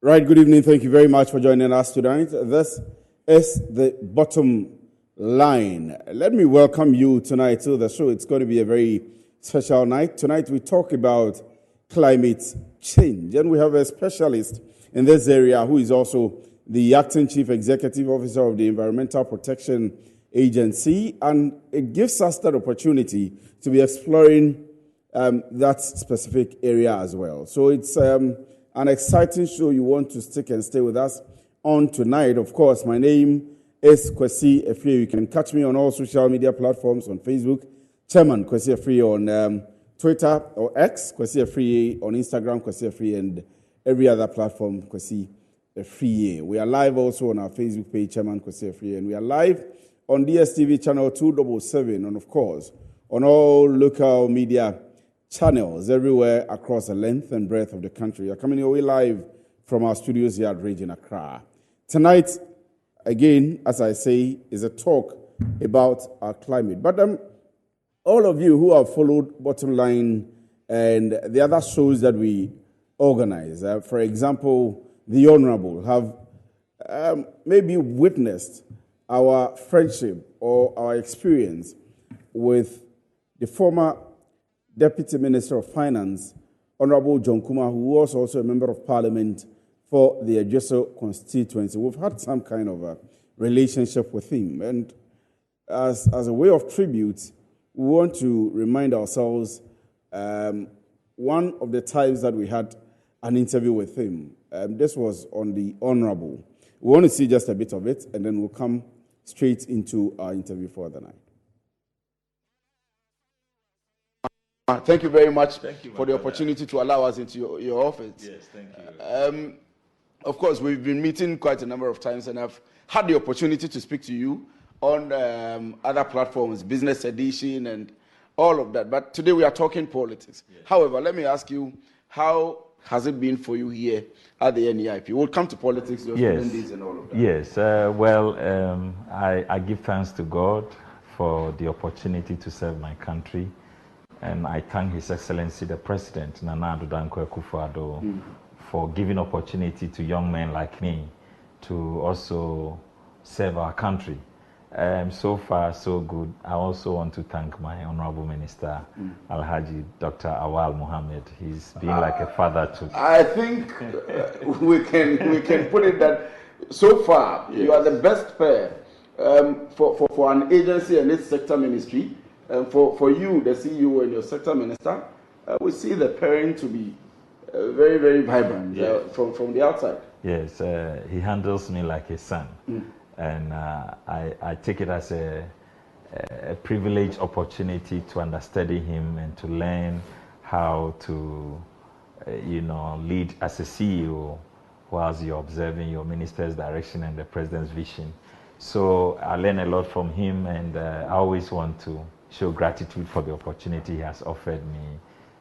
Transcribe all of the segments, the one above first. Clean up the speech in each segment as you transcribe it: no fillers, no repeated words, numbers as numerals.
Right, good evening. Thank you very much for joining us tonight. This is the Bottom Line. Let me welcome you tonight to the show. It's going to be a very special night. Tonight we talk about climate change, and we have a specialist in this area who is also the acting chief executive officer of the Environmental Protection Agency, and it gives us that opportunity to be exploring that specific area as well. So it's an exciting show. You want to stick and stay with us on tonight. Of course, my name is Kwesi Efrie. You can catch me on all social media platforms, on Facebook, Chairman Kwesi Efrie on Twitter or X, Kwesi Efrie on Instagram, Kwesi Efrie, and every other platform, Kwesi Efrie. We are live also on our Facebook page, Chairman Kwesi Efrie, and we are live on DSTV channel 277, and of course, on all local media channels everywhere across the length and breadth of the country. We are coming your way live from our studios here at Region Accra. Tonight, again, as I say, is a talk about our climate. But all of you who have followed Bottomline and the other shows that we organize, for example, The Honorable, have maybe witnessed our friendship or our experience with the former Deputy Minister of Finance, Honorable John Kuma, who was also a member of Parliament for the Adjusted constituency. We've had some kind of a relationship with him. And as a way of tribute, we want to remind ourselves one of the times that we had an interview with him. This was on The Honorable. We want to see just a bit of it, and then we'll come straight into our interview for the night. Thank you very much for the opportunity to allow us into your office. Yes, thank you. Of course, we've been meeting quite a number of times, and I've had the opportunity to speak to you on other platforms, Business Edition and all of that. But today we are talking politics. Yes. However, let me ask you, how has it been for you here at the NEIP? We'll come to politics, your student days and all of that. Yes, I give thanks to God for the opportunity to serve my country. And I thank His Excellency the President, Nana Addo Dankwa Akufo-Addo, for giving opportunity to young men like me to also serve our country. So far, so good. I also want to thank my Honorable Minister, Alhaji Dr. Awal Mohammed. He's been like a father to... I think we can put it that so far, you are the best pair for an agency and its sector ministry. For you, the CEO and your sector minister, we see the pairing to be very, very vibrant from the outside. Yes, he handles me like a son. And I take it as a privileged opportunity to understudy him and to learn how to, lead as a CEO whilst you're observing your minister's direction and the president's vision. So I learn a lot from him, and I always want to show gratitude for the opportunity he has offered me,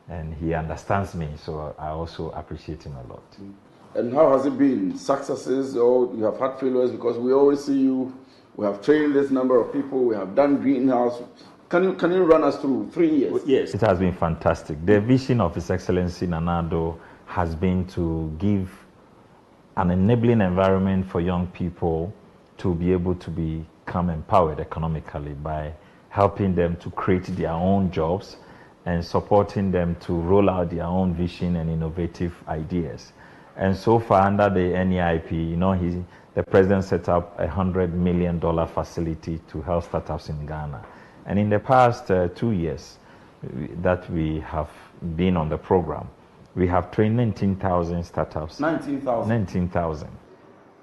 and he understands me, so I also appreciate him a lot. And how has it been? Successes, or you have had failures? Because we always see you, we have trained this number of people, we have done greenhouse. Can you run us through 3 years? Yes. It has been fantastic. The vision of His Excellency Nana Addo has been to give an enabling environment for young people to be able to become empowered economically by helping them to create their own jobs and supporting them to roll out their own vision and innovative ideas. And so far under the NEIP, the president set up a $100 million facility to help startups in Ghana. And in the past 2 years that we have been on the program, we have trained 19,000 startups. 19,000? 19,000.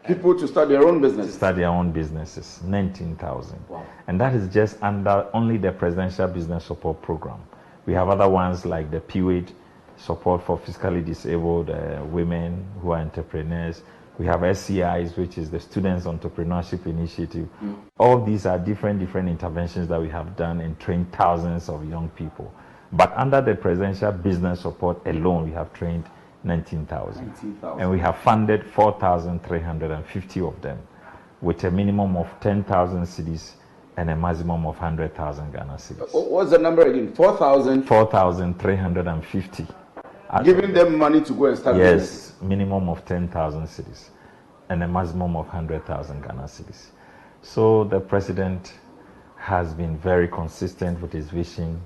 People to start their own business? To start their own businesses, 19,000. Wow. And that is just under only the Presidential Business Support Program. We have other ones like the PWID, support for physically disabled women who are entrepreneurs. We have SCIs, which is the Students Entrepreneurship Initiative. All these are different interventions that we have done and trained thousands of young people. But under the Presidential Business Support alone, we have trained 19,000. And we have funded 4,350 of them with a minimum of 10,000 cedis and a maximum of 100,000 Ghana cedis. What's the number again? 4,000? 4,350 Giving them money to go and start business. Yes, minimum of 10,000 cedis and a maximum of 100,000 Ghana cedis. So the president has been very consistent with his vision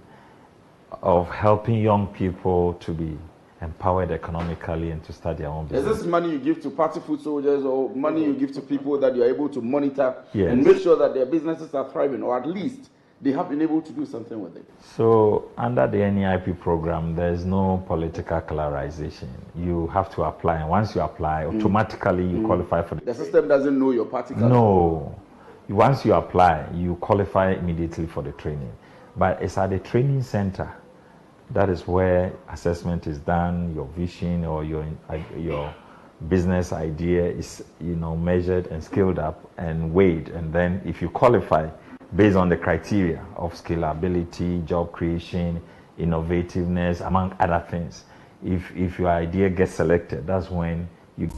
of helping young people to be empowered economically and to start their own business. Is this money you give to party food soldiers or money you give to people that you are able to monitor Yes. and make sure that their businesses are thriving, or at least they have been able to do something with it? So under the NEIP program, there is no political colorization. You have to apply, and once you apply, automatically you qualify for The system doesn't know your party card. No. Once you apply, you qualify immediately for the training. But it's at the training center. That is where assessment is done, your vision or your business idea is measured and scaled up and weighed. And then if you qualify based on the criteria of scalability, job creation, innovativeness, among other things, if your idea gets selected, that's when you...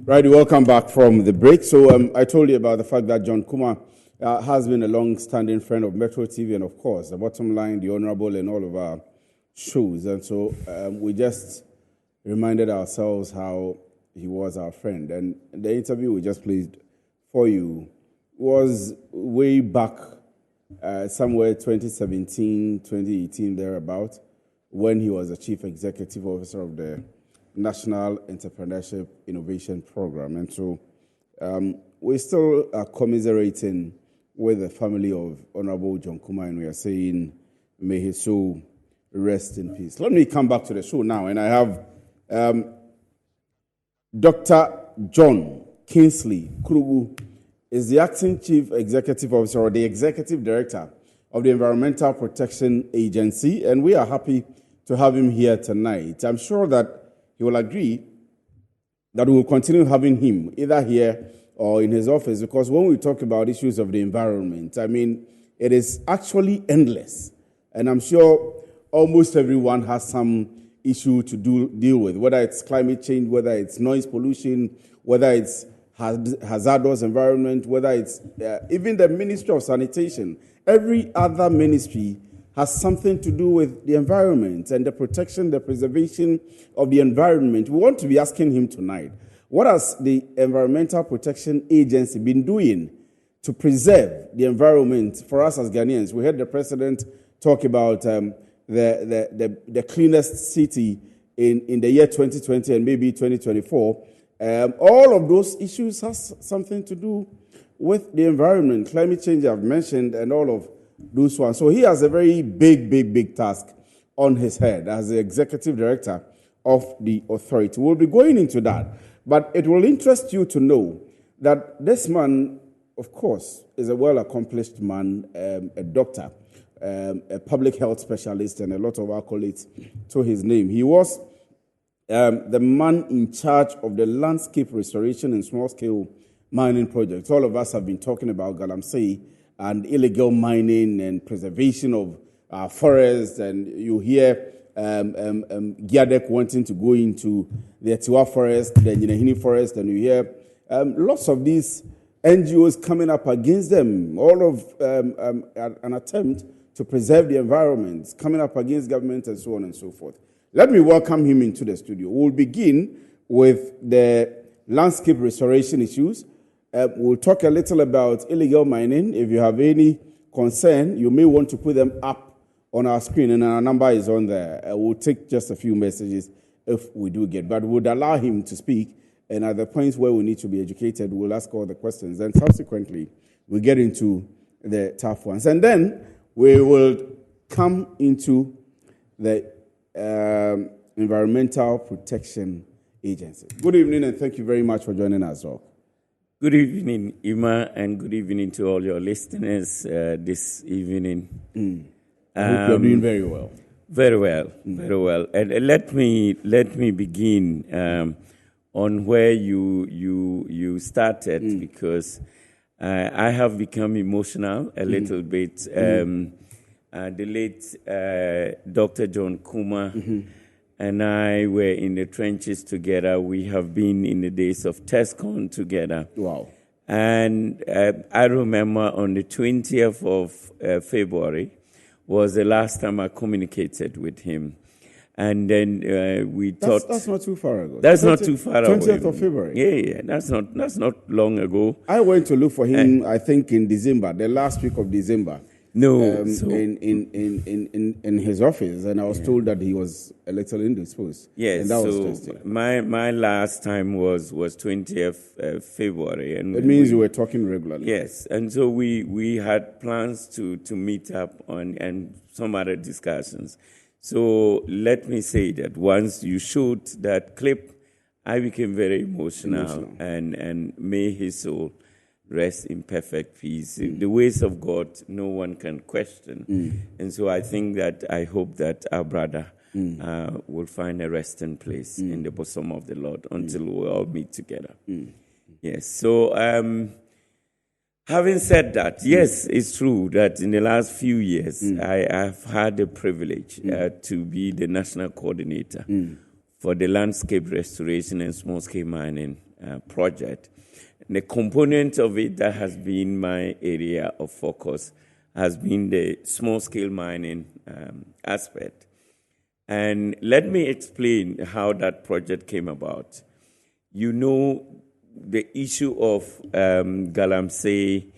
Right, welcome back from the break. So I told you about the fact that John Kuma has been a long-standing friend of Metro TV and, of course, the Bottomline, the Honorable, and all of our shows. And so we just reminded ourselves how he was our friend. And the interview we just played for you was way back somewhere 2017, 2018, thereabout, when he was the Chief Executive Officer of the National Entrepreneurship Innovation Program. And so we still are commiserating with the family of Honorable John Kuma, and we are saying, may his soul rest in peace. Let me come back to the show now, and I have Dr. John KINGSLEY KRUGU is the Acting Chief Executive Officer or the Executive Director of the Environmental Protection Agency, and we are happy to have him here tonight. I'm sure that he will agree that we will continue having him either here or in his office, because when we talk about issues of the environment, I mean, it is actually endless. And I'm sure almost everyone has some issue to deal with, whether it's climate change, whether it's noise pollution, whether it's hazardous environment, whether it's even the Ministry of Sanitation. Every other ministry has something to do with the environment and the protection, the preservation of the environment. We want to be asking him tonight, what has the Environmental Protection Agency been doing to preserve the environment for us as Ghanaians? We heard the president talk about the cleanest city in the year 2020 and maybe 2024. All of those issues has something to do with the environment. Climate change I've mentioned, and all of those ones. So he has a very big task on his head as the executive director of the authority. We'll be going into that, but it will interest you to know that this man, of course, is a well-accomplished man, a doctor, a public health specialist, and a lot of accolades to his name. He was the man in charge of the landscape restoration and small-scale mining projects. All of us have been talking about Galamsey and illegal mining and preservation of forests, and you hear Giadek wanting to go into the Etiwa forest, the Nyinahini forest, and you hear lots of these NGOs coming up against them, all of an attempt to preserve the environment, coming up against government and so on and so forth. Let me welcome him into the studio. We'll begin with the landscape restoration issues. We'll talk a little about illegal mining. If you have any concern, you may want to put them up on our screen, and our number is on there. We'll take just a few messages if we do get, but we'll allow him to speak, and at the points where we need to be educated, we'll ask all the questions, and subsequently, we'll get into the tough ones. And then we will come into the Environmental Protection Agency. Good evening, and thank you very much for joining us all. Good evening, Ima, and good evening to all your listeners this evening. I hope you're doing very well. Very well, very well. And let me begin on where you started, because I have become emotional a little bit. The late Dr. John Kuma and I were in the trenches together. We have been in the days of TESCON together. Wow. And I remember on the 20th of February was the last time I communicated with him. And then we thought... That's not too far ago. That's not too far away. 20th of February. Yeah, that's not long ago. I went to look for him, I think, in December, the last week of December. No, in his office, and I was told that he was a little indisposed. Yes, and that so was just my last time was 20th February, and it means you were talking regularly. Yes, and so we had plans to meet up and some other discussions. So let me say that once you showed that clip, I became very emotional. And may his soul rest in perfect peace. The ways of God, no one can question. And so I think that I hope that our brother will find a resting place in the bosom of the Lord until we all meet together. Yes, so having said that, yes, it's true that in the last few years, I have had the privilege to be the national coordinator for the landscape restoration and small-scale mining project. And the component of it that has been my area of focus has been the small-scale mining aspect. And let me explain how that project came about. You know, the issue of Galamsey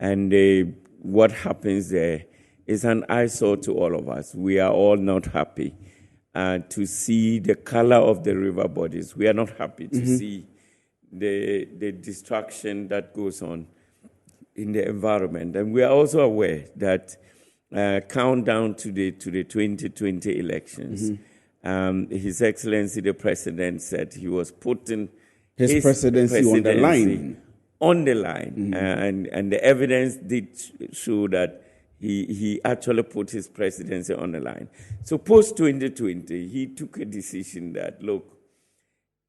and what happens there is an eyesore to all of us. We are all not happy to see the color of the river bodies. We are not happy to see the destruction that goes on in the environment. And we are also aware that countdown to the 2020 elections, His Excellency the President said he was putting his presidency on the line. And the evidence did show that he actually put his presidency on the line. So post-2020, he took a decision that, look,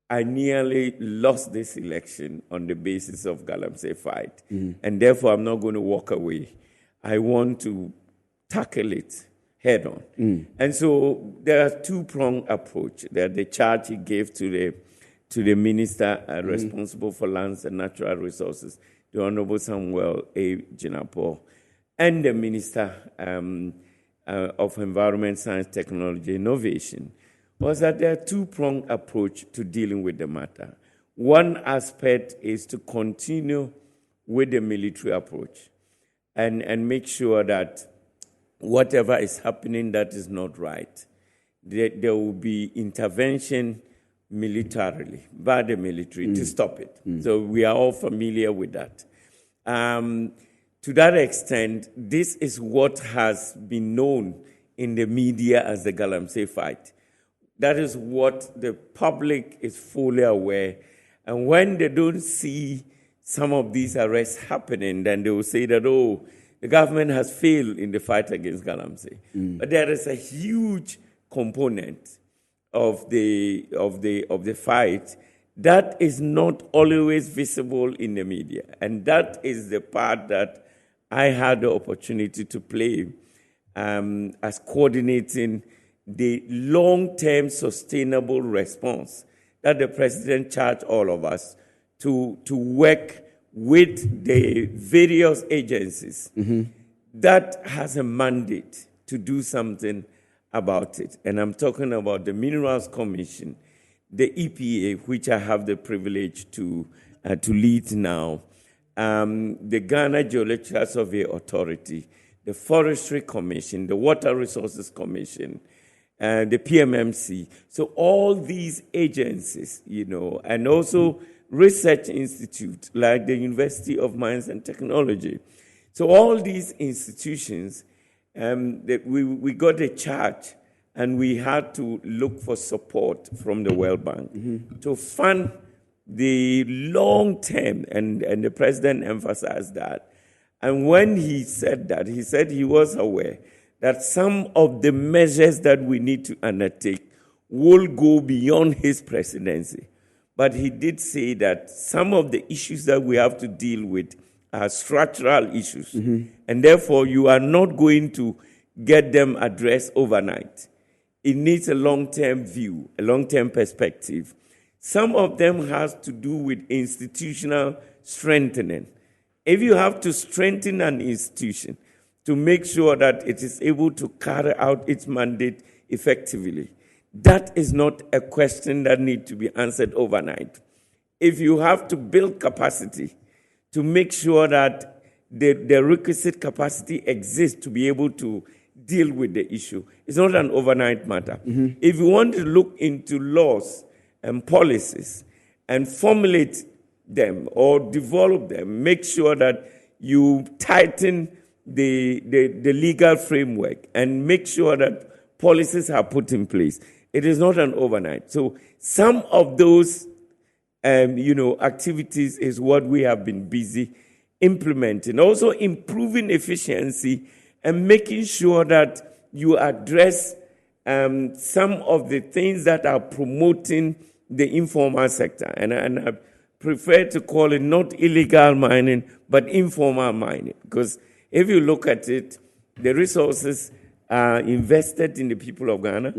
I nearly lost this election on the basis of Galamsey fight, and therefore I'm not going to walk away. I want to tackle it head on. And so there are two-pronged approach. There the charge he gave to the minister responsible for lands and natural resources, the Honorable Samuel A. Jinapo, and the Minister of Environment, Science, Technology, Innovation, was that there are two-pronged approach to dealing with the matter. One aspect is to continue with the military approach and make sure that whatever is happening that is not right, there will be intervention militarily by the military to stop it. So we are all familiar with that. To that extent, this is what has been known in the media as the Galamsey fight. That is what the public is fully aware. And when they don't see some of these arrests happening, then they will say that, oh, the government has failed in the fight against Galamsey. But there is a huge component of the fight that is not always visible in the media. And that is the part that I had the opportunity to play as coordinating the long-term sustainable response that the president charged all of us to work with the various agencies that has a mandate to do something about it. And I'm talking about the Minerals Commission, the EPA, which I have the privilege to lead now, the Ghana Geological Survey Authority, the Forestry Commission, the Water Resources Commission, the PMMC. So all these agencies, and also research institutes like the University of Mines and Technology. So all these institutions, we got a charge, and we had to look for support from the World Bank to fund the long term, and the president emphasized that. And when he said that, he said he was aware that some of the measures that we need to undertake will go beyond his presidency. But he did say that some of the issues that we have to deal with are structural issues. And therefore, you are not going to get them addressed overnight. it needs a long-term view, a long-term perspective. Some of them has to do with institutional strengthening. If you have to strengthen an institution to make sure that it is able to carry out its mandate effectively, that is not a question that needs to be answered overnight. If you have to build capacity to make sure that the requisite capacity exists to be able to deal with the issue, it's not an overnight matter. If you want to look into laws and policies and formulate them or develop them, make sure that you tighten the legal framework and make sure that policies are put in place. It is not an overnight. So some of those activities is what we have been busy implementing. Also improving efficiency and making sure that you address some of the things that are promoting the informal sector. And I prefer to call it not illegal mining, but informal mining. Because if you look at it, the resources are invested in the people of Ghana.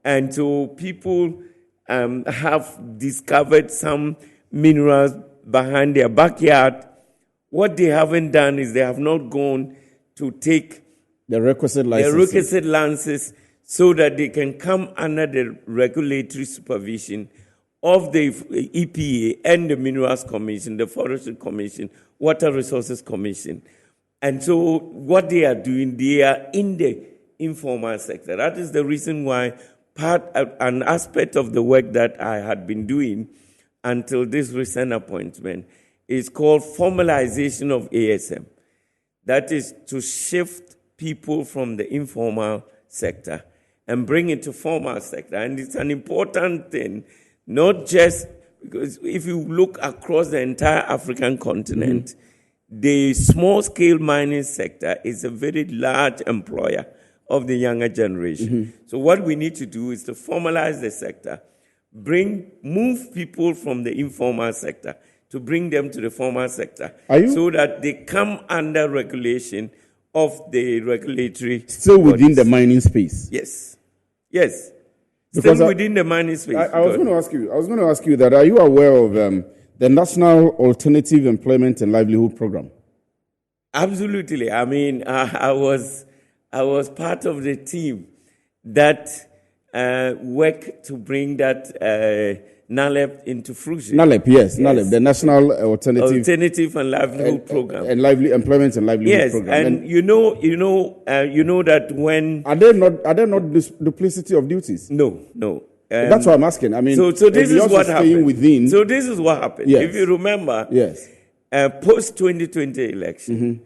And so people have discovered some minerals behind their backyard. What they haven't done is they have not gone to take the requisite licenses so that they can come under the regulatory supervision of the EPA and the Minerals Commission, the Forestry Commission, Water Resources Commission. And so what they are doing, they are in the informal sector. That is the reason why an aspect of the work that I had been doing until this recent appointment is called formalization of ASM. That is to shift people from the informal sector and bring it to formal sector. And it's an important thing, not just because if you look across the entire African continent, the small-scale mining sector is a very large employer of the younger generation. So what we need to do is to formalize the sector, move people from the informal sector to bring them to the formal sector so that they come under regulation of the regulatory still within the mining space. Yes. Still within the mining space. I was going to ask you that, are you aware of the National Alternative Employment and Livelihood Program? Absolutely. I mean, I was part of the team that worked to bring that NALEP into fruition. NALEP, yes. NALEP, the National Alternative and Livelihood Program. And Employment and Livelihood Program. Yes, and you know that when are there not duplicity of duties? No. That's what I'm asking. I mean, so this is what happened. So this is what happened. Yes. If you remember, yes, post 2020 election,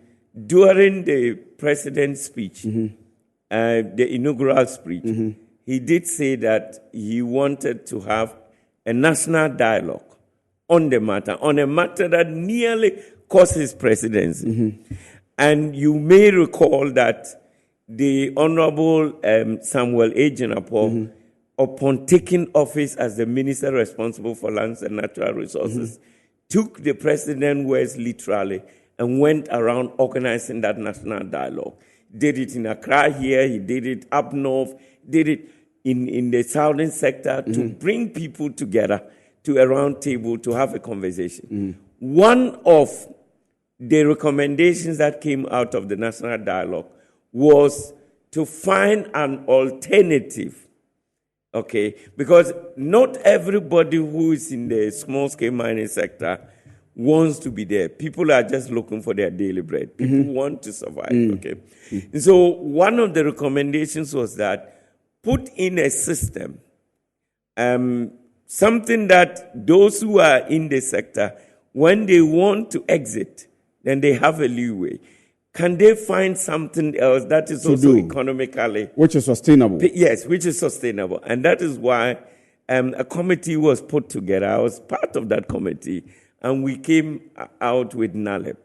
during the president's speech, the inaugural speech, he did say that he wanted to have a national dialogue on a matter that nearly cost his presidency. And you may recall that the Honorable Samuel A. Jinapor, upon taking office as the minister responsible for lands and natural resources, took the president's words literally and went around organizing that national dialogue. Did it in Accra here, he did it up north, did it in the southern sector to bring people together to a round table to have a conversation. One of the recommendations that came out of the national dialogue was to find an alternative, okay? Because not everybody who is in the small-scale mining sector wants to be there. People are just looking for their daily bread. People want to survive, okay? And so one of the recommendations was that put in a system, something that those who are in the sector, when they want to exit, then they have a leeway. Can they find something else that is also economically... which is sustainable? Yes, which is sustainable. And that is why a committee was put together. I was part of that committee, and we came out with NALEP.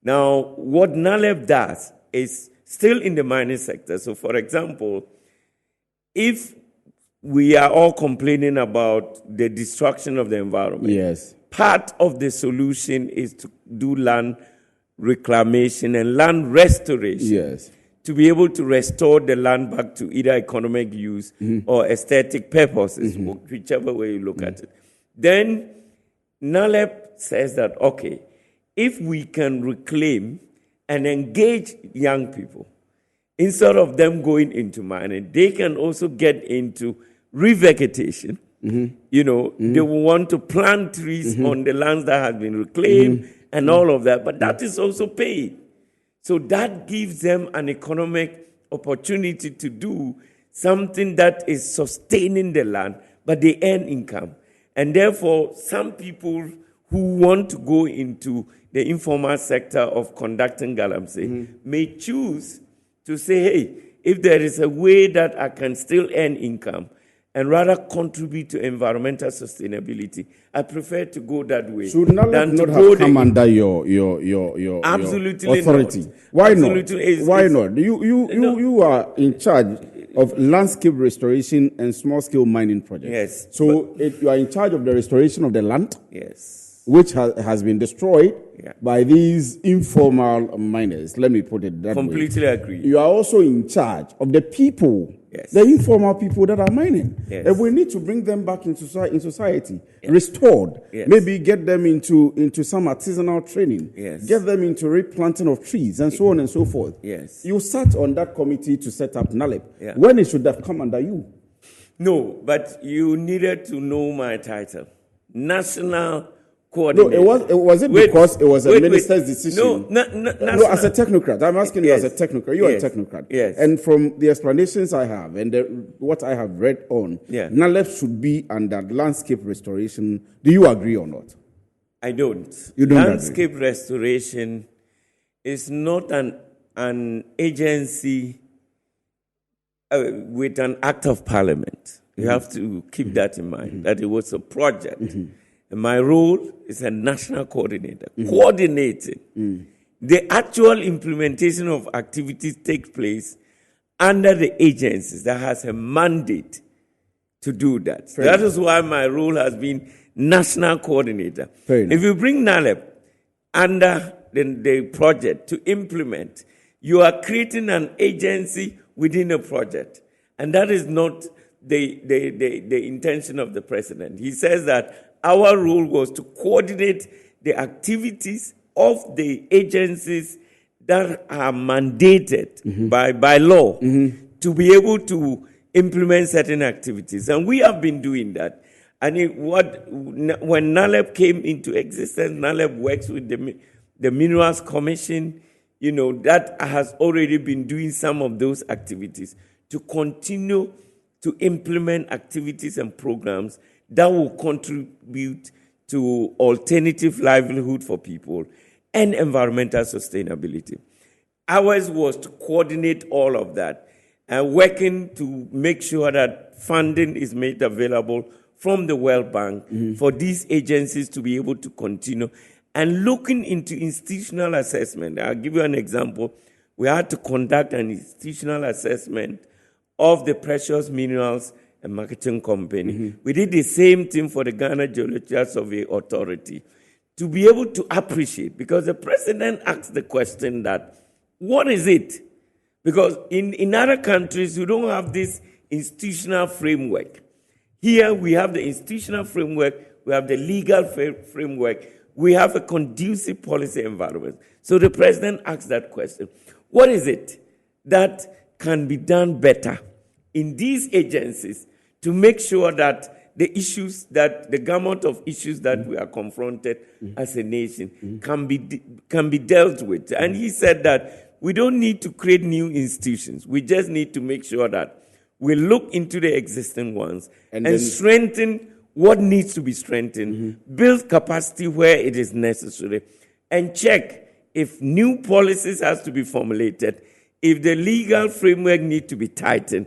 Now, what NALEP does is still in the mining sector. So, for example, if we are all complaining about the destruction of the environment, yes, part of the solution is to do land reclamation and land restoration, yes, to be able to restore the land back to either economic use or aesthetic purposes, whichever way you look at it. Then NALEP says that, okay, if we can reclaim and engage young people, instead of them going into mining, they can also get into revegetation. You know, they will want to plant trees on the lands that have been reclaimed and all of that, but that is also paid. So that gives them an economic opportunity to do something that is sustaining the land, but they earn income. And therefore, some people who want to go into the informal sector of conducting galamsey may choose to say, hey, if there is a way that I can still earn income and rather contribute to environmental sustainability, I prefer to go that way. Should NALEP not have come under your absolutely authority? Not. Why Absolutely not? Why not? You are in charge of landscape restoration and small-scale mining projects. Yes. So you are in charge of the restoration of the land. Yes. Which has been destroyed by these informal miners. Let me put it that way. Completely agree. You are also in charge of the people, the informal people that are mining. And we need to bring them back in society, restored. Maybe get them into some artisanal training. Get them into replanting of trees and so on and so forth. You sat on that committee to set up NALEP when it should have come under you. No, but you needed to know my title. National Coordinator. No, it was because it was a minister's decision. No, as a technocrat. I'm asking you as a technocrat. You are a technocrat. Yes. And from the explanations I have and what I have read on, NALEP should be under landscape restoration. Do you agree or not? I don't. You don't Landscape agree. restoration is not an agency with an act of parliament. You have to keep that in mind, that it was a project. And my role is a national coordinator, coordinating. The actual implementation of activities takes place under the agencies that has a mandate to do that. That is why my role has been national coordinator. If you bring NALEP under the project to implement, you are creating an agency within a project. And that is not the intention of the president. He says that our role was to coordinate the activities of the agencies that are mandated by law to be able to implement certain activities. And we have been doing that. And when NALEP came into existence, NALEP works with the Minerals Commission, that has already been doing some of those activities to continue to implement activities and programs that will contribute to alternative livelihood for people and environmental sustainability. Ours was to coordinate all of that and working to make sure that funding is made available from the World Bank for these agencies to be able to continue and looking into institutional assessment. I'll give you an example. We had to conduct an institutional assessment of the Precious Minerals and Marketing Company. We did the same thing for the Ghana Geological Survey Authority to be able to appreciate, because the president asked the question that, what is it? Because in other countries, you don't have this institutional framework. Here, we have the institutional framework, we have the legal framework, we have a conducive policy environment. So the president asked that question. What is it that can be done better in these agencies to make sure that the gamut of issues that we are confronted as a nation can be dealt with? And he said that we don't need to create new institutions. We just need to make sure that we look into the existing ones and strengthen what needs to be strengthened, build capacity where it is necessary, and check if new policies has to be formulated, if the legal framework need to be tightened.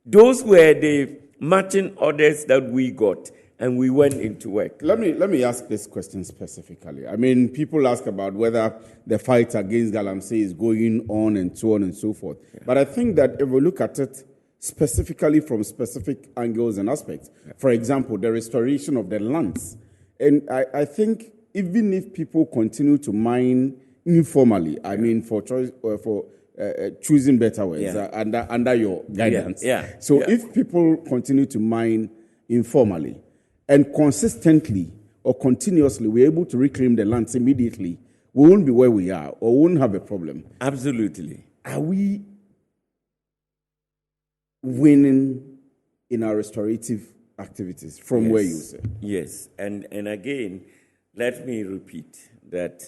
Those were the marching orders that we got, and we went into work. Let me ask this question specifically. I mean, people ask about whether the fight against galamsey is going on and so on and so forth. But I think that if we look at it specifically from specific angles and aspects, for example, the restoration of the lands, and I think even if people continue to mine informally, I mean, for choosing better words under your guidance. So if people continue to mine informally and consistently or continuously, we're able to reclaim the lands immediately, we won't be where we are or won't have a problem. Absolutely. Are we winning in our restorative activities from where you said? Yes. And again, let me repeat that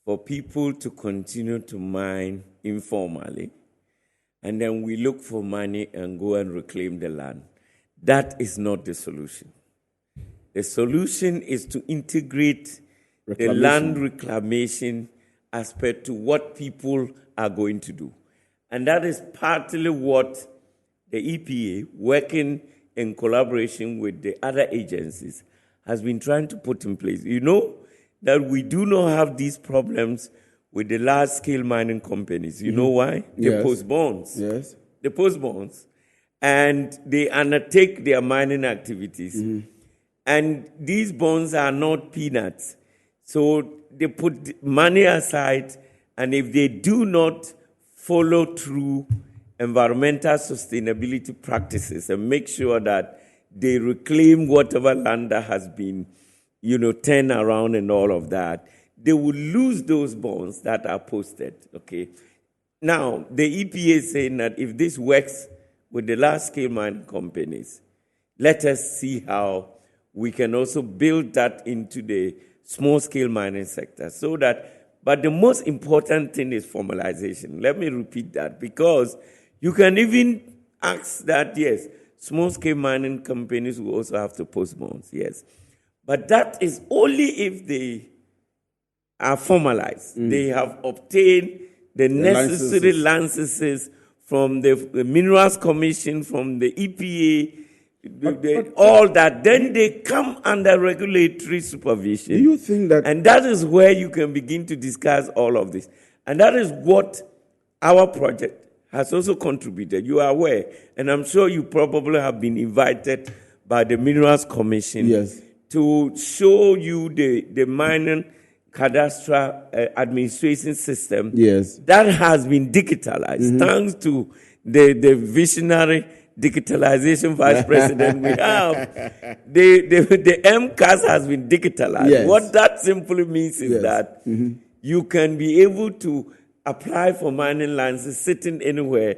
for people to continue to mine informally, and then we look for money and go and reclaim the land, that is not the solution. The solution is to integrate the land reclamation aspect to what people are going to do. And that is partly what the EPA, working in collaboration with the other agencies, has been trying to put in place. You know that we do not have these problems with the large-scale mining companies. You know why? They post bonds. Yes. They post bonds, and they undertake their mining activities. And these bonds are not peanuts. So they put money aside, and if they do not follow through environmental sustainability practices and make sure that they reclaim whatever land that has been, turned around and all of that, they will lose those bonds that are posted, okay? Now, the EPA is saying that if this works with the large-scale mining companies, let us see how we can also build that into the small-scale mining sector but the most important thing is formalization. Let me repeat that, because you can even ask that, yes, small-scale mining companies will also have to post bonds, yes. But that is only if they are formalized. They have obtained the necessary licenses from the Minerals Commission, from the EPA, all that. Then they come under regulatory supervision. Do you think that... And that is where you can begin to discuss all of this. And that is what our project has also contributed. You are aware, and I'm sure you probably have been invited by the Minerals Commission to show you the mining cadastral administration system that has been digitalized thanks to the visionary digitalization vice president we have. The MCAS has been digitalized. What that simply means is that you can be able to apply for mining licenses sitting anywhere,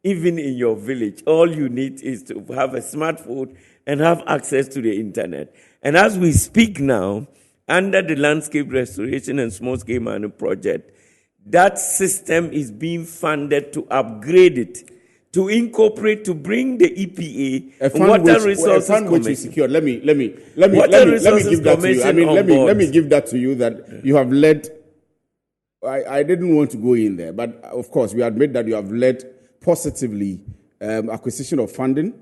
even in your village. All you need is to have a smartphone and have access to the internet. And as we speak now, under the Landscape Restoration and Small-Scale Mining Project, that system is being funded to upgrade it, to incorporate, to bring the EPA Water Resources Commission. Which is secured. Let me give that to you. Let me give that to you that you have led. I didn't want to go in there, but of course we admit that you have led positively acquisition of funding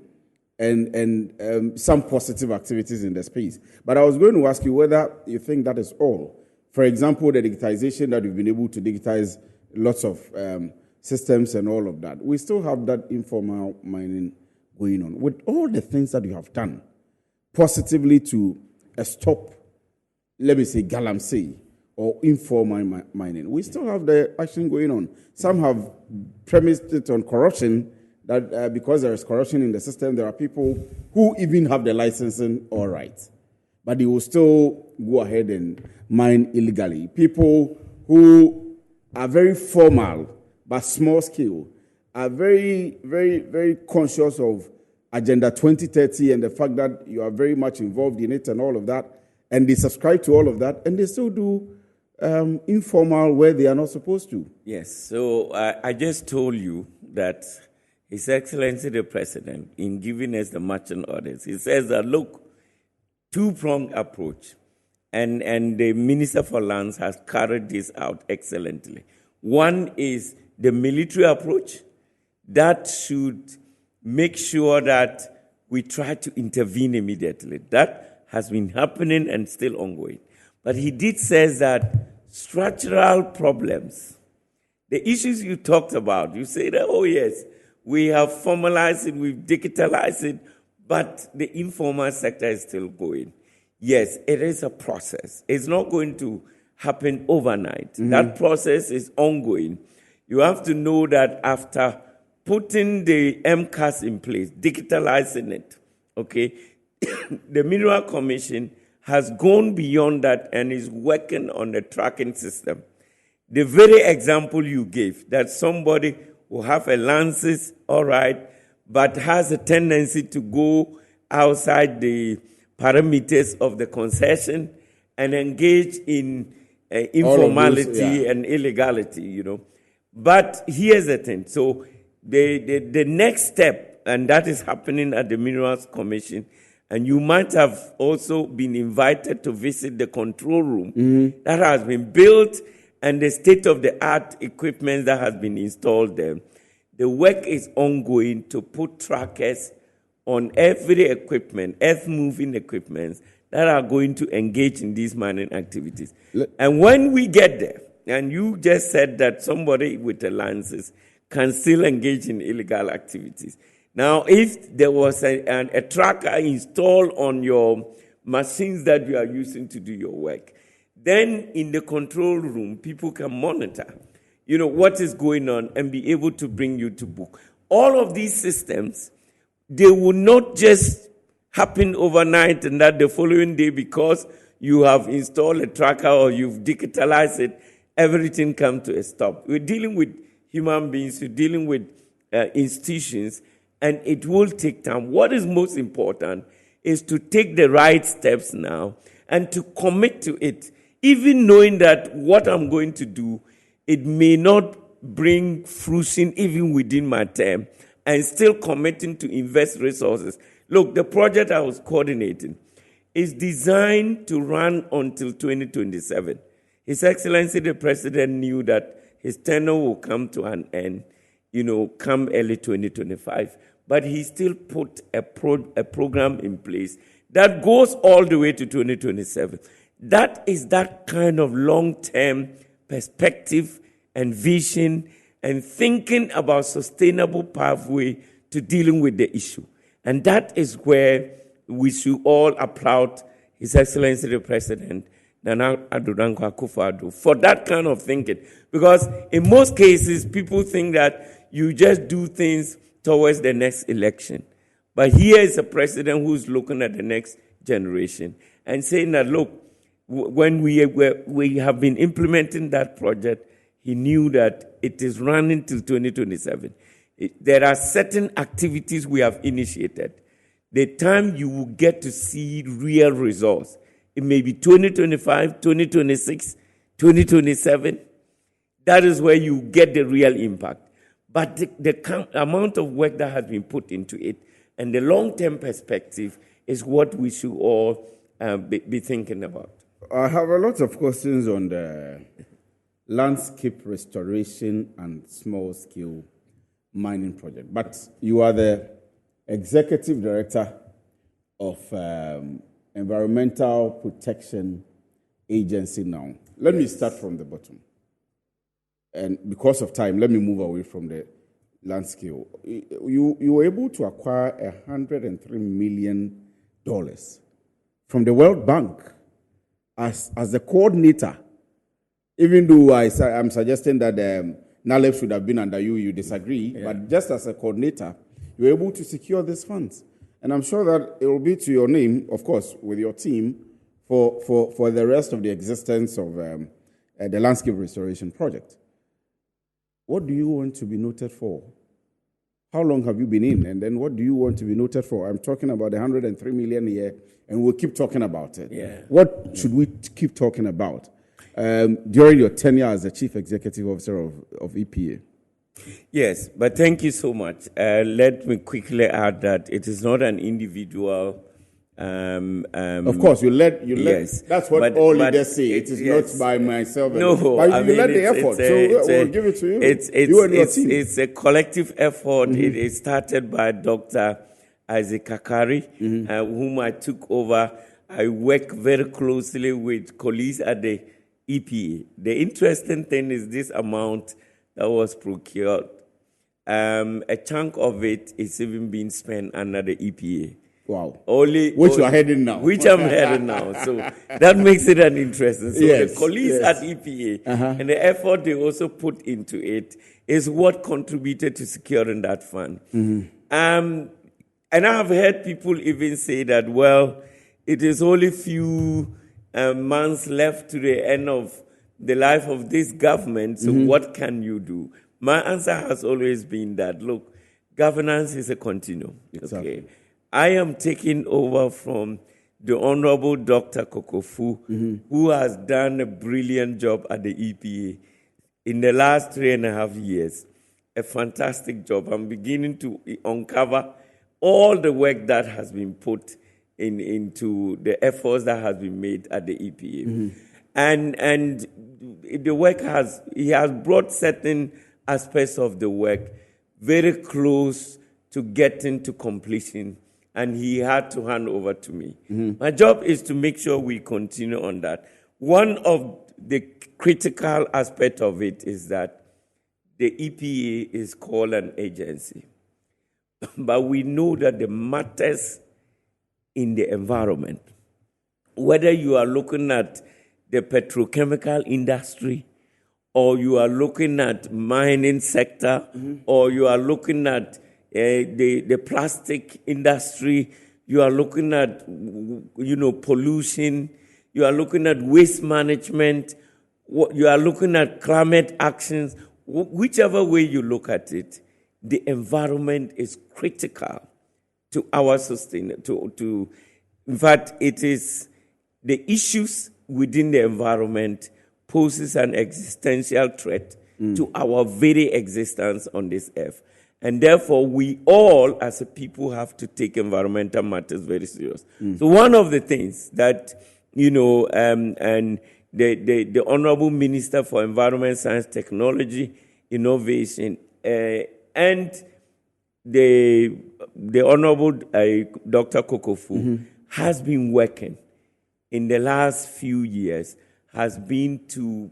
and some positive activities in the space. But I was going to ask you whether you think that is all. For example, the digitization that we've been able to digitize lots of systems and all of that. We still have that informal mining going on. With all the things that you have done positively to stop, let me say, galamsey or informal mining, we still have the action going on. Some have premised it on corruption, that because there is corruption in the system, there are people who even have the licensing all right, but they will still go ahead and mine illegally. People who are very formal but small scale are very, very, very conscious of Agenda 2030 and the fact that you are very much involved in it and all of that, and they subscribe to all of that, and they still do informal where they are not supposed to. Yes, so I just told you that His Excellency the President, in giving us the marching orders, he says that, look, two-pronged approach, and the Minister for Lands has carried this out excellently. One is the military approach that should make sure that we try to intervene immediately. That has been happening and still ongoing. But he did say that structural problems, the issues you talked about, you say that, oh yes, we have formalized it, we've digitalized it, but the informal sector is still going. Yes, it is a process. It's not going to happen overnight. That process is ongoing. You have to know that after putting the MCAS in place, digitalizing it, okay, the Mineral Commission has gone beyond that and is working on the tracking system. The very example you gave, that somebody will have a license, all right, but has a tendency to go outside the parameters of the concession and engage in informality and illegality, But here's the thing. So the next step, and that is happening at the Minerals Commission, and you might have also been invited to visit the control room that has been built and the state-of-the-art equipment that has been installed there. The work is ongoing to put trackers on every equipment, earth-moving equipment, that are going to engage in these mining activities. And when we get there, and you just said that somebody with a license can still engage in illegal activities. Now, if there was a tracker installed on your machines that you are using to do your work, then in the control room, people can monitor, what is going on and be able to bring you to book. All of these systems, they will not just happen overnight and that the following day, because you have installed a tracker or you've digitalized it, everything comes to a stop. We're dealing with human beings, we're dealing with institutions, and it will take time. What is most important is to take the right steps now and to commit to it, even knowing that what I'm going to do, it may not bring fruition even within my term, and still committing to invest resources. Look, the project I was coordinating is designed to run until 2027. His Excellency the President knew that his tenure will come to an end, come early 2025. But he still put a program in place that goes all the way to 2027. That is that kind of long-term perspective and vision and thinking about sustainable pathway to dealing with the issue. And that is where we should all applaud His Excellency the President, Nana Addo Dankwa Akufo-Addo, for that kind of thinking. Because in most cases, people think that you just do things towards the next election. But here is a president who's looking at the next generation and saying that, look, when we have been implementing that project, he knew that it is running till 2027. There are certain activities we have initiated. The time you will get to see real results, it may be 2025, 2026, 2027. That is where you get the real impact. But the amount of work that has been put into it and the long-term perspective is what we should all be thinking about. I have a lot of questions on the landscape restoration and small-scale mining project. But you are the Executive Director of Environmental Protection Agency now. Let me start from the bottom. And because of time, let me move away from the land scale. You were able to acquire $103 million from the World Bank as the coordinator. Even though I'm suggesting that NALEF should have been under you, you disagree. Yeah. But just as a coordinator, you were able to secure these funds. And I'm sure that it will be to your name, of course, with your team, for the rest of the existence of the landscape restoration project. What do you want to be noted for? How long have you been in? And then what do you want to be noted for? I'm talking about the $103 million a year, and we'll keep talking about it. Yeah. What should we keep talking about during your tenure as the Chief Executive Officer of EPA? Yes, but thank you so much. Let me quickly add that it is not an individual. Of course, you let. Yes, that's what all leaders say. It is not by myself. No, but you led the effort. We'll give it to you. You and your team. It's a collective effort. Mm-hmm. It started by Dr. Isaac Kakari, whom I took over. I work very closely with colleagues at the EPA. The interesting thing is this amount that was procured. A chunk of it is even being spent under the EPA. Wow. Which you are heading now. Which I'm heading now. So that makes it an interesting. So yes, the colleagues at EPA and the effort they also put into it is what contributed to securing that fund. And I have heard people even say that, well, it is only few months left to the end of the life of this government, so what can you do? My answer has always been that, look, governance is a continuum. Exactly. Okay, I am taking over from the Honorable Dr. Kokofu, who has done a brilliant job at the EPA in the last 3.5 years. A fantastic job. I'm beginning to uncover all the work that has been put into the efforts that has been made at the EPA. And the work he has brought certain aspects of the work very close to getting to completion, and he had to hand over to me. My job is to make sure we continue on that. One of the critical aspect of it is that the EPA is called an agency. But we know that the matters in the environment, whether you are looking at the petrochemical industry, or you are looking at mining sector, or you are looking at the plastic industry, you are looking at pollution, you are looking at waste management, you are looking at climate actions. Whichever way you look at it, the environment is critical to our sustainability. In fact, it is the issues within the environment poses an existential threat to our very existence on this earth. And therefore, we all, as a people, have to take environmental matters very serious. So one of the things that, and the Honorable Minister for Environment, Science, Technology, Innovation, and the Honorable Dr. Kokofu has been working in the last few years, has been to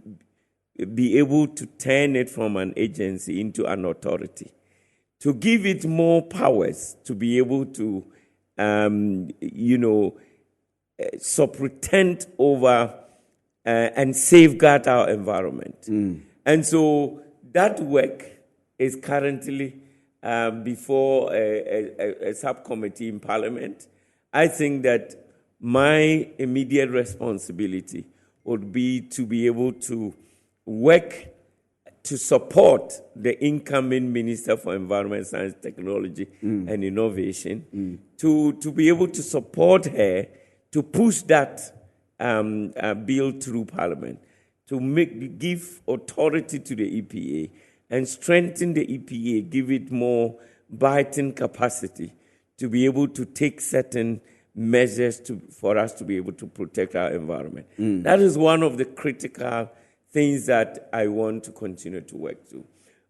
be able to turn it from an agency into an authority, to give it more powers to be able to, superintend over and safeguard our environment. And so that work is currently before a subcommittee in Parliament. I think that my immediate responsibility would be to be able to work to support the incoming Minister for Environment, Science, Technology, and Innovation, to be able to support her to push that bill through Parliament, to give authority to the EPA and strengthen the EPA, give it more biting capacity to be able to take certain measures for us to be able to protect our environment. That is one of the critical things that I want to continue to work to.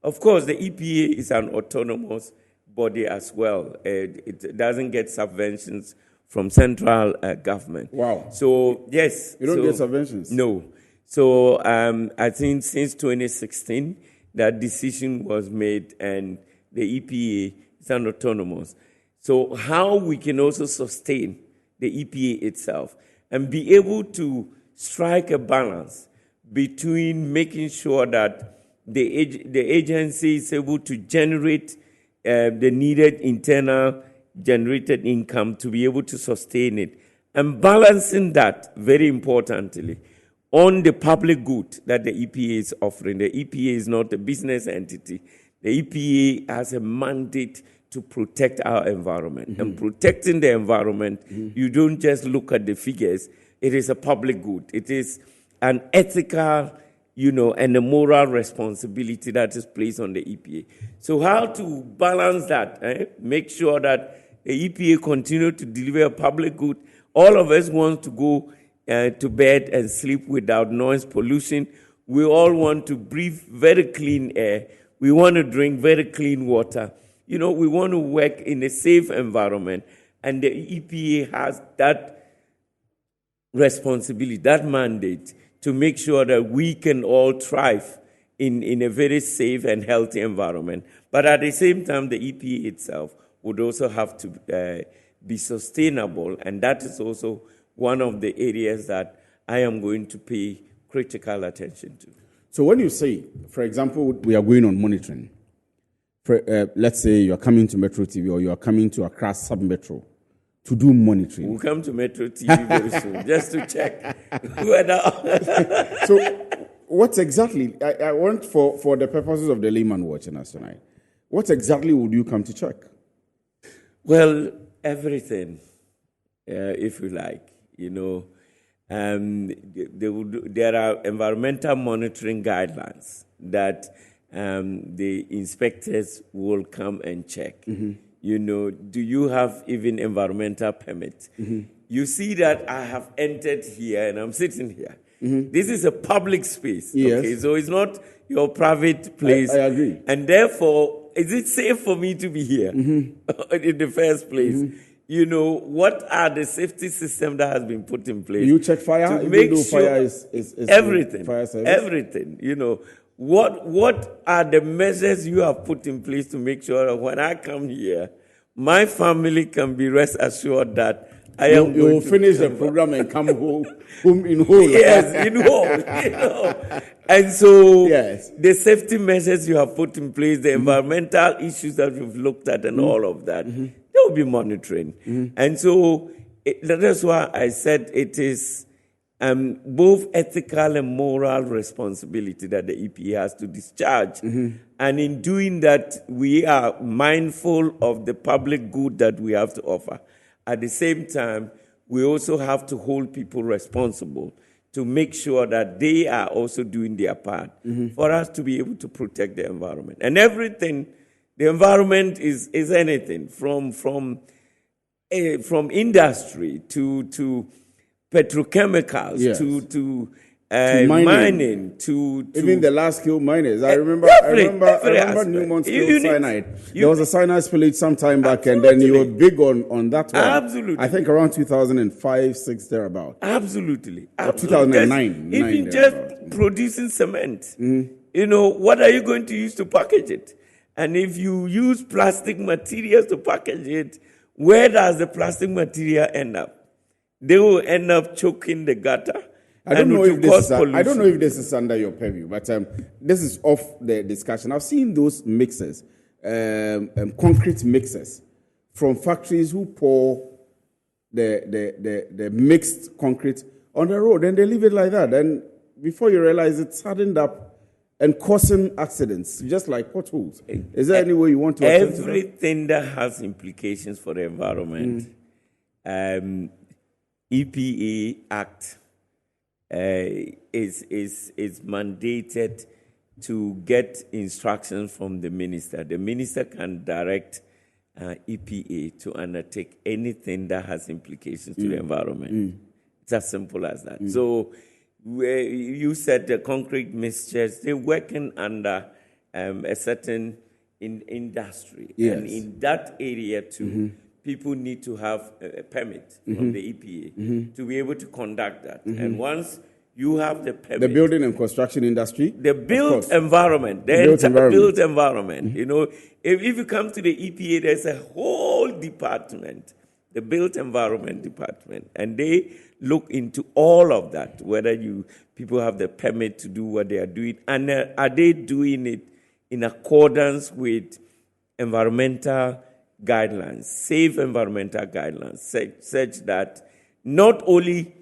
Of course, the EPA is an autonomous body as well. It doesn't get subventions from central government. Wow. So, yes. You don't get subventions? No. So, I think since 2016, that decision was made, and the EPA is an autonomous. So how we can also sustain the EPA itself and be able to strike a balance between making sure that the agency is able to generate the needed internal generated income to be able to sustain it, and balancing that, very importantly, on the public good that the EPA is offering. The EPA is not a business entity. The EPA has a mandate to protect our environment. And protecting the environment, you don't just look at the figures. It is a public good. It is an ethical, and a moral responsibility that is placed on the EPA. So how to balance that? Make sure that the EPA continue to deliver a public good. All of us want to go to bed and sleep without noise pollution. We all want to breathe very clean air. We want to drink very clean water. We want to work in a safe environment, and the EPA has that responsibility, that mandate, to make sure that we can all thrive in a very safe and healthy environment. But at the same time, the EPA itself would also have to be sustainable, and that is also one of the areas that I am going to pay critical attention to. So when you say, for example, we are going on monitoring, let's say you are coming to Metro TV or you are coming to Accra Sub-Metro to do monitoring. We'll come to Metro TV very soon just to check whether... So what exactly, I want for the purposes of the layman watching us tonight, what exactly would you come to check? Well, everything, if you like. There are environmental monitoring guidelines that the inspectors will come and check. Mm-hmm. Do you have even environmental permit? Mm-hmm. You see that I have entered here and I'm sitting here. Mm-hmm. This is a public space. Yes. Okay, so it's not your private place. I agree. And therefore, is it safe for me to be here in the first place? Mm-hmm. What are the safety systems that has been put in place? You check fire, to make sure fire is everything. Fire service? Everything. What are the measures you have put in place to make sure that when I come here, my family can be rest assured that you will finish the program and come home in whole. Yes, in whole. And so yes. The safety measures you have put in place, the environmental issues that you've looked at and all of that, they will be monitoring. And so that's why I said it is both ethical and moral responsibility that the EPA has to discharge. And in doing that, we are mindful of the public good that we have to offer. At the same time, we also have to hold people responsible to make sure that they are also doing their part for us to be able to protect the environment. And everything, the environment is anything from industry to petrochemicals to mining to even the large scale miners. I remember Newmont cyanide. There was a cyanide spillage some time back, and then you were big on that one. Absolutely. I think around 2005, 6 thereabout. Absolutely. 2009. Even just producing cement. What are you going to use to package it? And if you use plastic materials to package it, where does the plastic material end up? They will end up choking the gutter. I don't know if this is under your purview, but this is off the discussion. I've seen those mixers, concrete mixers, from factories who pour the mixed concrete on the road, and they leave it like that. And before you realize it's hardened up and causing accidents, just like potholes. Is there any way you want to attend to that? Everything that has implications for the environment, EPA Act is mandated to get instructions from the minister. The minister can direct EPA to undertake anything that has implications to the environment. It's as simple as that. So you said the concrete mixtures, they're working under a certain industry. Yes. And in that area too, people need to have a permit from the EPA to be able to conduct that. And once you have the permit... The building and construction industry? The built environment. Built environment. If you come to the EPA, there's a whole department, the built environment department, and they look into all of that, whether people have the permit to do what they are doing, and are they doing it in accordance with environmental guidelines, safe environmental guidelines, such that not only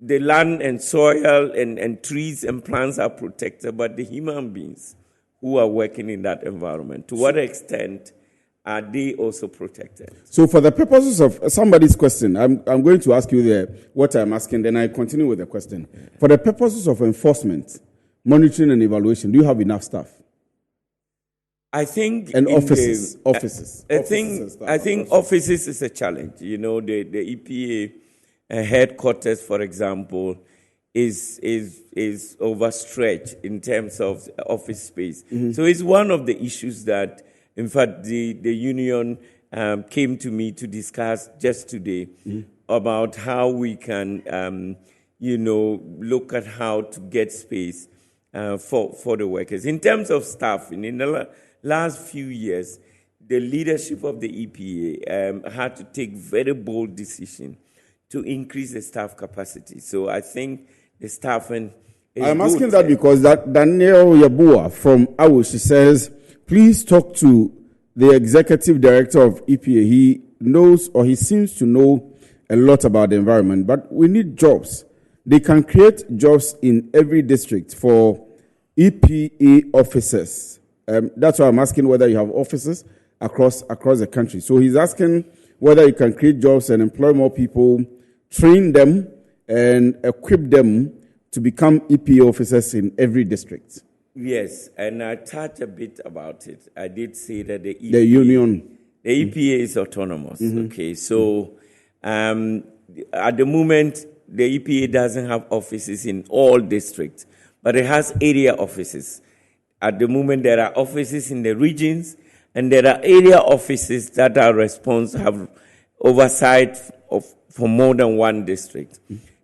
the land and soil and trees and plants are protected, but the human beings who are working in that environment. To what extent are they also protected? So for the purposes of somebody's question, I'm going to ask you what I'm asking, then I continue with the question. For the purposes of enforcement, monitoring and evaluation, do you have enough staff? I think offices. I think offices is a challenge. The EPA headquarters, for example, is overstretched in terms of office space. So it's one of the issues that, in fact, the union came to me to discuss just today about how we can, look at how to get space for the workers. In terms of staffing, in the last few years, the leadership of the EPA had to take very bold decisions to increase the staff capacity. So I think the staffing I'm asking that because that Daniel Yabua from Awo, she says, please talk to the executive director of EPA. He knows, or he seems to know, a lot about the environment, but we need jobs. They can create jobs in every district for EPA officers. That's why I'm asking whether you have offices across the country. So he's asking whether you can create jobs and employ more people, train them, and equip them to become EPA officers in every district. Yes, and I touched a bit about it. I did say that the EPA is autonomous. Okay, so at the moment, the EPA doesn't have offices in all districts, but it has area offices. At the moment, there are offices in the regions, and there are area offices that are have oversight for more than one district.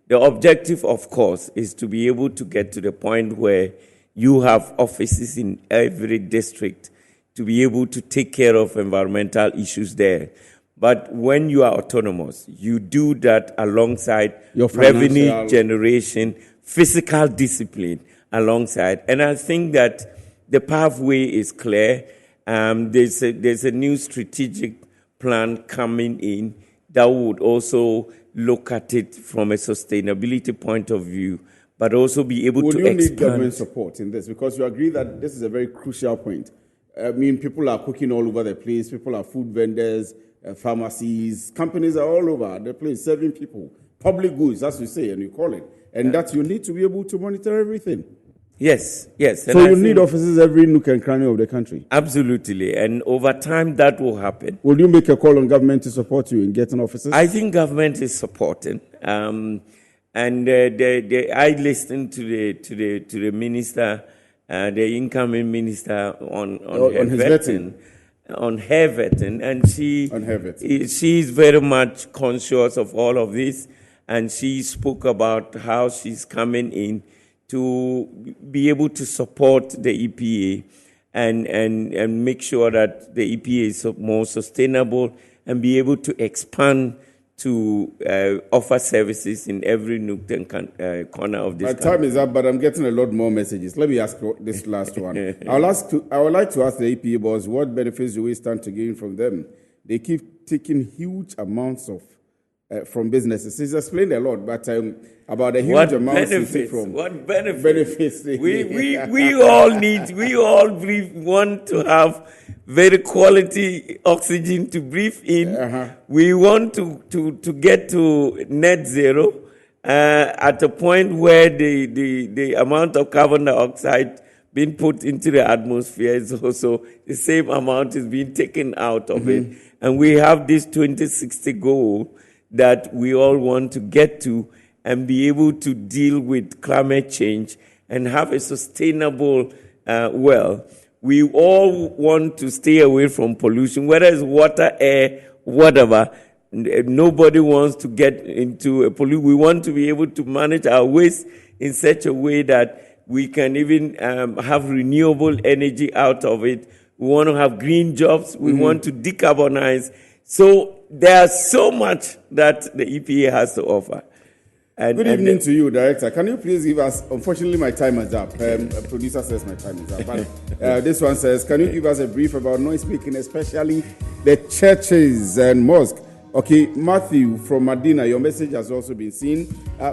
The objective, of course, is to be able to get to the point where you have offices in every district to be able to take care of environmental issues there. But when you are autonomous, you do that alongside your revenue generation, physical discipline alongside. And I think that the pathway is clear. There's a new strategic plan coming in that would also look at it from a sustainability point of view, but also be able to expand. Would you need government support in this? Because you agree that this is a very crucial point. I mean, people are cooking all over the place. People are food vendors, pharmacies, companies are all over the place serving people. Public goods, as you say, and you call it. And that you need to be able to monitor everything. Yes. So you need offices every nook and cranny of the country. Absolutely. And over time, that will happen. Will you make a call on government to support you in getting offices? I think government is supporting. I listened to the minister, the incoming minister on her vetting, and she's very much conscious of all of this, and she spoke about how she's coming in to be able to support the EPA and make sure that the EPA is more sustainable and be able to expand to offer services in every nook and corner of this country. My time is up, but I'm getting a lot more messages. Let me ask this last one. I would like to ask the EPA boss, what benefits do we stand to gain from them? They keep taking huge amounts of from businesses. He's explained a lot, but about the huge amounts they take from. What benefits? We all want to have very quality oxygen to breathe in. We want to get to net zero at a point where the amount of carbon dioxide being put into the atmosphere is also the same amount is being taken out of it. And we have this 2060 goal that we all want to get to and be able to deal with climate change and have a sustainable we all want to stay away from pollution, whether it's water, air, whatever. Nobody wants to get into a pollution. We want to be able to manage our waste in such a way that we can even have renewable energy out of it. We want to have green jobs. We want to decarbonize. So there's so much that the EPA has to offer. Good evening to you, Director. Can you please give us, unfortunately my time is up. A producer says my time is up. But this one says, can you give us a brief about noise making, especially the churches and mosques? Okay, Matthew from Medina, your message has also been seen.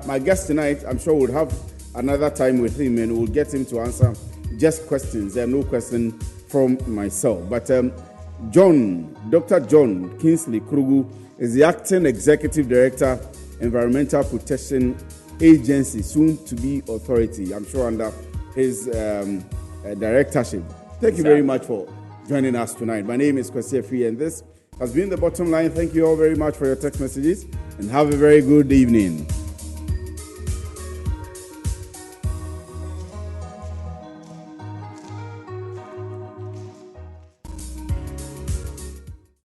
My guest tonight, I'm sure we'll have another time with him and we'll get him to answer just questions. There are no questions from myself. But Dr. John Kingsley Krugu is the Acting Executive Director, Environmental Protection Agency, soon to be authority, I'm sure under his directorship. Thank you very much for joining us tonight. My name is Kwesi Free, and this has been The Bottom Line. Thank you all very much for your text messages, and have a very good evening.